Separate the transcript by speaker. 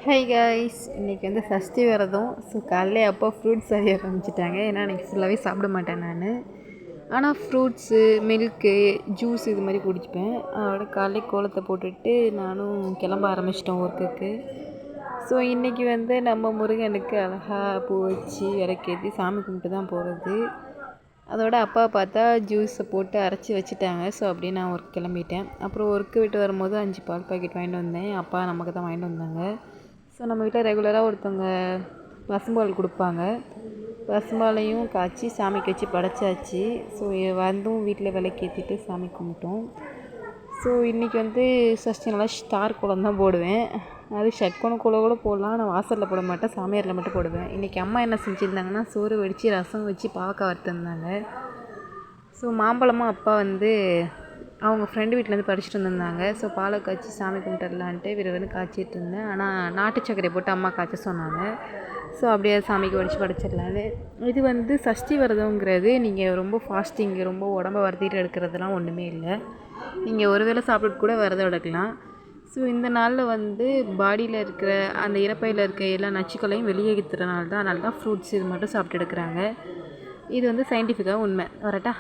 Speaker 1: Hi guys, இன்றைக்கி வந்து சஷ்டி விரதம். ஸோ காலையிலே அப்பா ஃப்ரூட்ஸ் அறிய ஆரம்பிச்சிட்டாங்க. ஏன்னா இன்றைக்கி ஃபுல்லாகவே சாப்பிட மாட்டேன் நான். ஆனால் ஃப்ரூட்ஸு, மில்க்கு, ஜூஸ் இது மாதிரி குடிச்சுப்பேன். அதோட காலையிலே கோலத்தை போட்டுட்டு நானும் கிளம்ப ஆரம்பிச்சிட்டோம் ஒர்க்குக்கு. ஸோ இன்றைக்கி வந்து நம்ம முருகனுக்கு அழகாக பூ வச்சு விளக்கேற்றி சாமி கும்பிட்டு தான் போகிறது. அதோட அப்பா பார்த்தா ஜூஸை போட்டு அரைச்சி வச்சுட்டாங்க. ஸோ அப்படியே நான் ஒர்க் கிளம்பிட்டேன். அப்புறம் ஒர்க்கு விட்டு வரும்போது 5 பால் பாக்கெட் வாங்கிட்டு வந்தேன். அப்பா நமக்கு தான் வாங்கிட்டு வந்தாங்க. ஸோ நம்ம வீட்டில் ரெகுலராக ஒருத்தவங்க பசும்பால் கொடுப்பாங்க. பசும்பாலையும் காய்ச்சி சாமிக்கு வச்சு படைச்சாச்சு. ஸோ வந்தும் வீட்டில் விளக்கேற்றிட்டு சாமி கும்பிட்டோம். ஸோ இன்றைக்கி வந்து சஷ்டி நல்லா ஸ்டார் கோலம் தான் போடுவேன். அது ஷட்கோண கோலம் கூட போடலாம். நான் வாசலில் போட மாட்டேன், சாமியாரில் மட்டும் போடுவேன். இன்றைக்கி அம்மா என்ன செஞ்சுருந்தாங்கன்னா, சோறு வடித்து ரசம் வச்சு பாவக்காய் வறுத்துருந்தாங்க. ஸோ மாம்பழமும் அப்பா வந்து அவங்க ஃப்ரெண்டு வீட்டிலேருந்து படிச்சுட்டு வந்திருந்தாங்க. ஸோ பாலை காய்ச்சி சாமி கும்பிட்டுடலான்ட்டு விறுவிறுன்னு காய்ச்சிட்டு இருந்தேன். ஆனால் நாட்டு சர்க்கரை போட்டு அம்மா காய்ச்ச சொன்னாங்க. ஸோ அப்படியே சாமிக்கு வடித்து படைச்சிடலான்னு. இது வந்து சஷ்டி விரதங்கிறது நீங்கள் ரொம்ப ஃபாஸ்டிங், ரொம்ப உடம்ப வருத்திட்டு எடுக்கிறதுலாம் ஒன்றுமே இல்லை. நீங்கள் ஒரு வேளை சாப்பிட்டு கூட விரதம் எடுக்கலாம். ஸோ இந்த நாளில் வந்து பாடியில் இருக்கிற அந்த இறப்பையில் இருக்க எல்லா நச்சுக்களையும் வெளியேற்றுறனால தான், அதனால தான் ஃப்ரூட்ஸ் இது மட்டும் சாப்பிட்டு எடுக்கிறாங்க. இது வந்து சயின்டிஃபிக்காக உண்மை. வரட்டா.